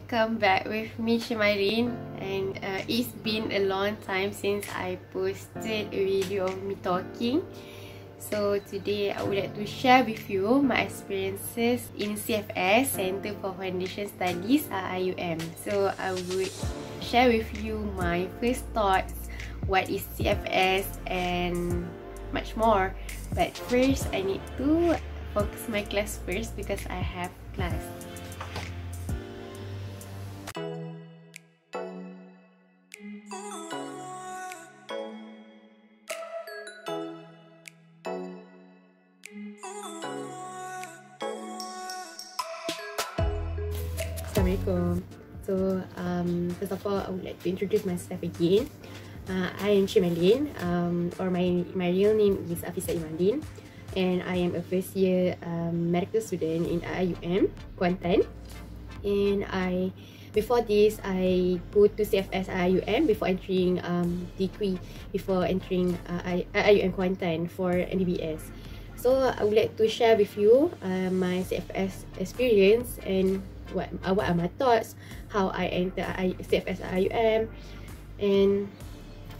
welcome back with me, Shimarin, and it's been a long time since I posted a video of me talking. So today I would like to share with you my experiences in CFS, Center for Foundation Studies, Iium. So I would share with you my first thoughts, what is CFS and much more. But first I need to focus my class first because I have class. Assalamualaikum. So first of all, I would like to introduce myself again. I am Shimarin, or my real name is Cfs Iium, and I am a first year medical student in Iium Kuantan. And before this, I go to Cfs Iium before entering degree, before entering Iium Kuantan for MBBS. So I would like to share with you my CFS experience and what are my thoughts, how I enter CFS Iium, and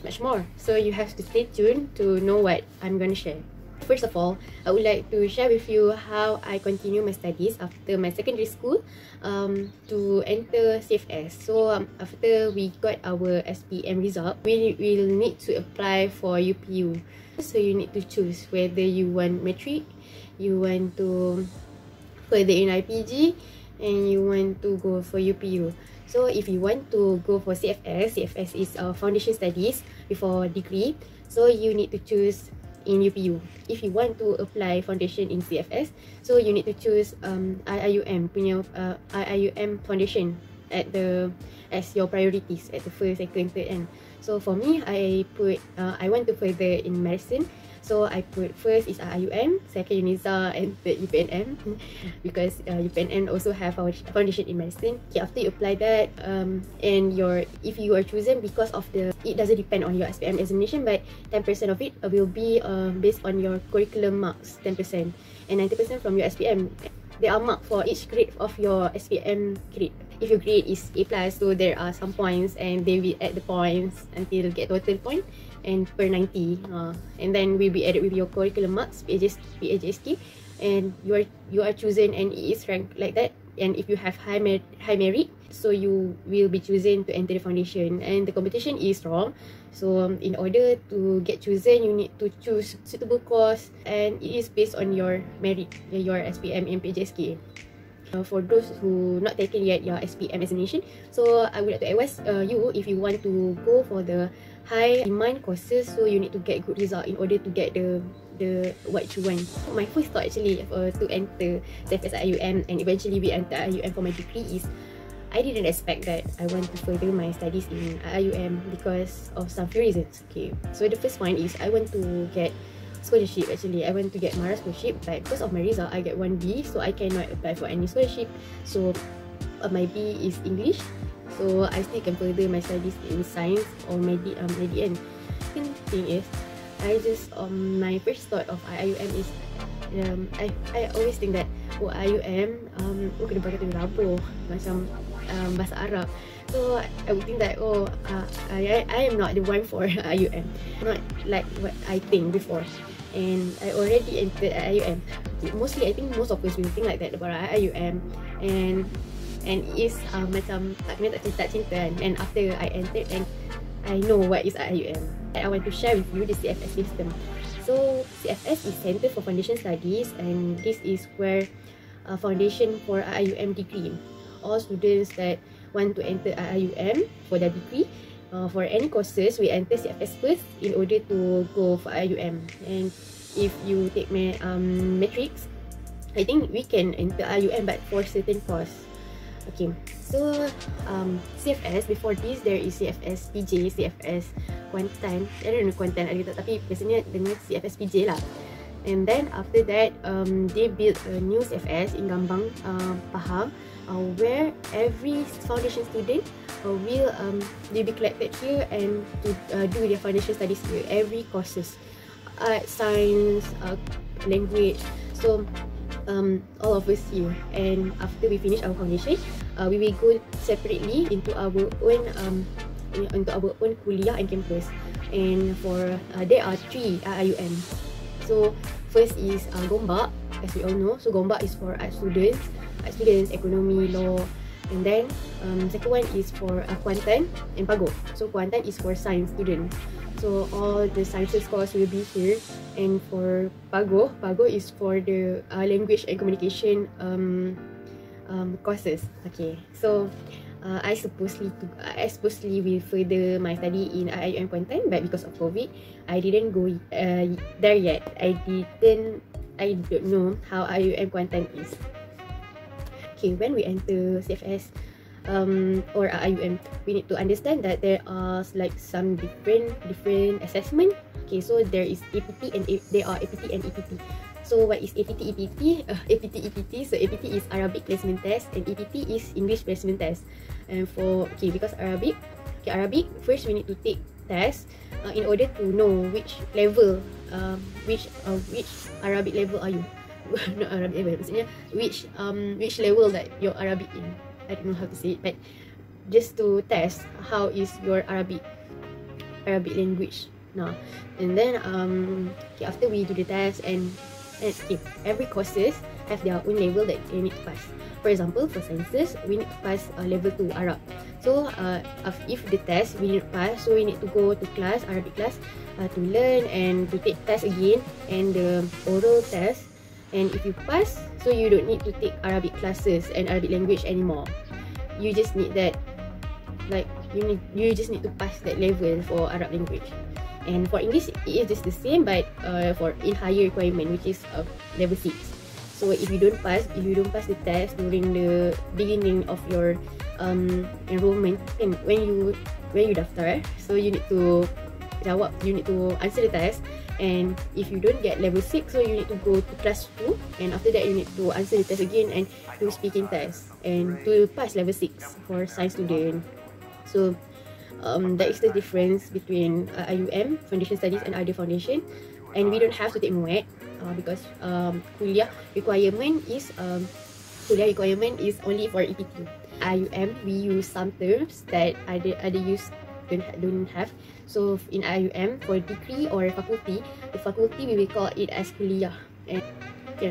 much more. So you have to stay tuned to know what I'm going to share. First of all, I would like to share with you how I continue my studies after my secondary school to enter CFS. So after we got our SPM result, we will need to apply for UPU. So you need to choose whether you want matric, you want to further in IPG, and you want to go for UPU. So if you want to go for CFS is foundation studies before degree, so you need to choose in UPU. If you want to apply foundation in CFS, so you need to choose Iium punya Iium foundation as your priorities at the first, second, third end. So for me, I want to further in medicine. So I put first is Iium, second UNIZA, and third UPNM because UPNM also have our foundation in medicine. Okay, after you apply that, and if you are chosen because of it doesn't depend on your SPM examination, but 10% of it will be based on your curriculum marks, 10%, and 90% from your SPM. They are marked for each grade of your SPM grade. If your grade is A+, so there are some points, and they will add the points until get total point and per 90, and then will be added with your curriculum marks, PHSK, and you are chosen, and it is ranked like that. And if you have high merit, so you will be chosen to enter the foundation. And the competition is strong, so in order to get chosen, you need to choose suitable course, and it is based on your merit, your SPM and PHSK. For those who not taken yet your SPM examination, so I would like to advise you, if you want to go for the high demand courses, so you need to get good result in order to get the what you want. My first thought actually to enter CFS Iium and eventually we enter Iium for my degree is, I didn't expect that I want to further my studies in Iium because of some few reasons. Okay, so the first one is I want to get scholarship. Actually, I want to get Mara scholarship, but because of my result, I get 1B, so I cannot apply for any scholarship. So my B is English, so I still can further my studies in science or Median. Second thing is, my first thought of Iium is, I always think that Iium kena pakai tu rabur macam bahasa Arab. So I would think that I am not the one for Iium, not like what I think before. And I already entered Iium. Mostly I think most of us will think like that about Iium, and is macam tak cinta. And after I entered and I know what is Iium, I want to share with you the CFS system. So CFS is Center for Foundation Studies, and this is where foundation for Iium degree. All students that want to enter Iium for their degree, for any courses, we enter CFS first in order to go for Iium. And if you take matrix, I think we can enter Iium, but for certain course. Okay, so CFS, before this there is CFS PJ, CFS Kuantan. I don't know Kuantan ada tak, tapi biasanya dengan CFS PJ lah. And then after that, they built a new CFS in Gambang, Pahang, where every foundation student will be collected here and to do their foundation studies here. Every courses, art, science, language. So all of us here. And after we finish our foundation, we will go separately into our own kuliah and campus. And for there are 3 IUM. So first is Gombak, as we all know. So Gombak is for art students, economy, law. And then second one is for Kuantan and Pago. So Kuantan is for science students. So all the sciences course will be here. And for Pago is for the language and communication courses. Okay, so I supposedly will further my study in IUM Kuantan, but because of COVID, I didn't go there yet. I don't know how IUM Kuantan is. Okay, when we enter CFS or IUM, we need to understand that there are like some different assessment. Okay, so there is APT and there are APT and EPT. So what is APT EPT? APT EPT. So APT is Arabic placement test and EPT is English placement test. And for because Arabic, first we need to take test in order to know which level, which Arabic level are you. Not Arabic level, maksudnya which level that your Arabic in. I don't know how to say it, but just to test how is your Arabic language now. And then after we do the test and every courses have their own level that they need to pass. For example, for sciences, we need to pass level 2 Arab. So if the test we need to pass, so we need to go to class, Arabic class, to learn and to take test again and the oral test. And if you pass, so you don't need to take Arabic classes and Arabic language anymore. You just need that, like you just need to pass that level for Arab language. And for English, it is just the same, but for in higher requirement, which is level 6. So if you don't pass the test during the beginning of your enrollment, and when you daftar, so you need to answer the test. And if you don't get level 6, so you need to go to class 2, and after that you need to answer the test again and do speaking test and to pass level 6 for science student. So that is the difference between IUM foundation studies and other foundation. And we don't have to take MUET because kuliah requirement is only for EPT. IUM, we use some terms that other use don't have. So in IUM, for degree or faculty, the faculty we will call it as Kulliyyah. And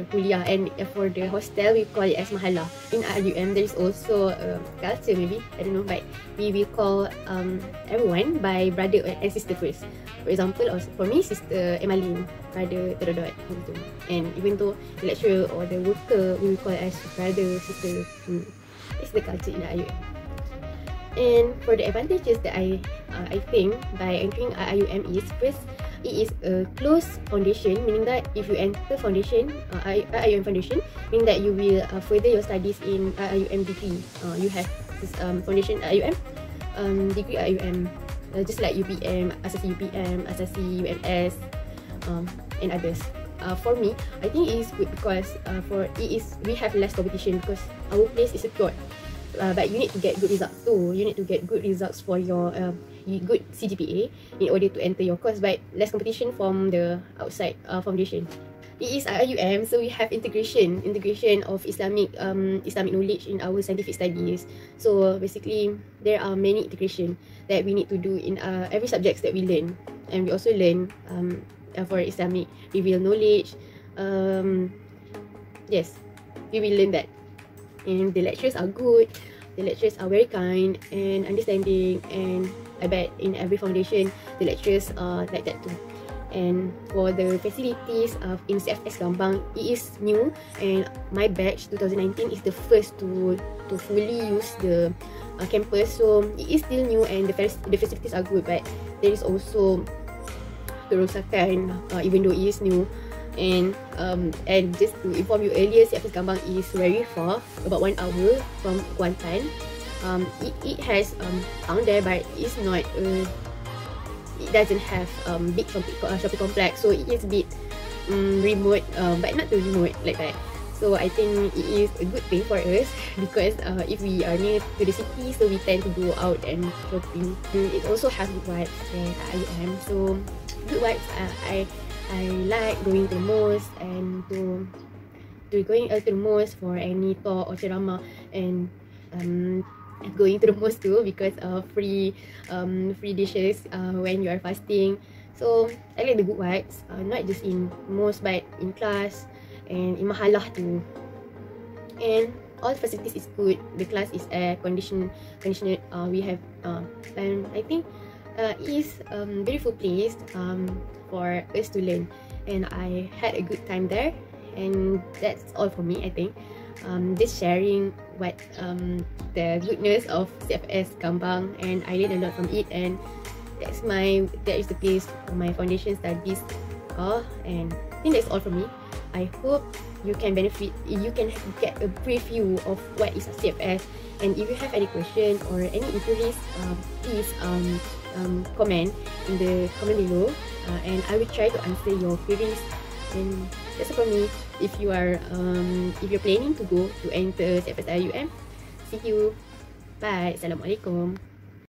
Kulliyyah, and for the hostel we call it as Mahallah. In IUM, there is also culture, maybe, I don't know, but we will call everyone by brother and sister first. For example, for me, sister Emalin, brother Terodot, gitu. And even though the lecturer or the worker, we will call it as brother, sister. It's the culture in IUM. And for the advantages that I think by entering IUM is, first, it is a closed foundation, meaning that if you enter foundation, IUM foundation, meaning that you will further your studies in IUM degree. You have this foundation IUM, degree IUM, just like UPM, Asasi UPM, Asasi UMS, and others. For me, I think it is good because we have less competition because our place is secured. But you need to get good results too. You need to get good results for your good CGPA in order to enter your course, but less competition from the outside foundation. It is IUM, so we have integration of Islamic knowledge in our scientific studies. So basically, there are many integration that we need to do in every subjects that we learn, and we also learn for Islamic revealed knowledge. Yes, we will learn that. And the lecturers are good, the lecturers are very kind and understanding, and I bet in every foundation the lecturers are like that too. And for the facilities in Cfs Gambang, it is new, and my batch 2019 is the first to fully use the campus, so it is still new and the facilities are good, but there is also kerosakan even though it is new. And just to inform you earlier, Cfs Gambang is very far, about 1 hour from Kuantan. It has town there, but it's not. It doesn't have big shopping complex, so it is a bit remote, but not too remote like that. So I think it is a good thing for us because if we are near to the city, so we tend to go out and shopping. It also has good vibes at IUM, so good vibes. I like going to the mosque and to going to the mosque for any talk or ceramah, and going to the mosque too because of free dishes when you are fasting. So I like the good vibes, not just in mosque but in class and in Mahallah too. And all the facilities is good. The class is air conditioned. We have and I think it is beautiful place for us to learn, and I had a good time there. And that's all for me, I think. Just sharing what the goodness of CFS Kambang, and I learned a lot from it, and that is the place for my foundation studies. And I think that's all from me. I hope you can benefit, you can get a preview of what is a CFS. And if you have any questions or any inquiries, please comment in the comment below, and I will try to answer your queries. And that's all from me. If you're planning to go to enter Cfs Iium, see you. Bye. Assalamualaikum.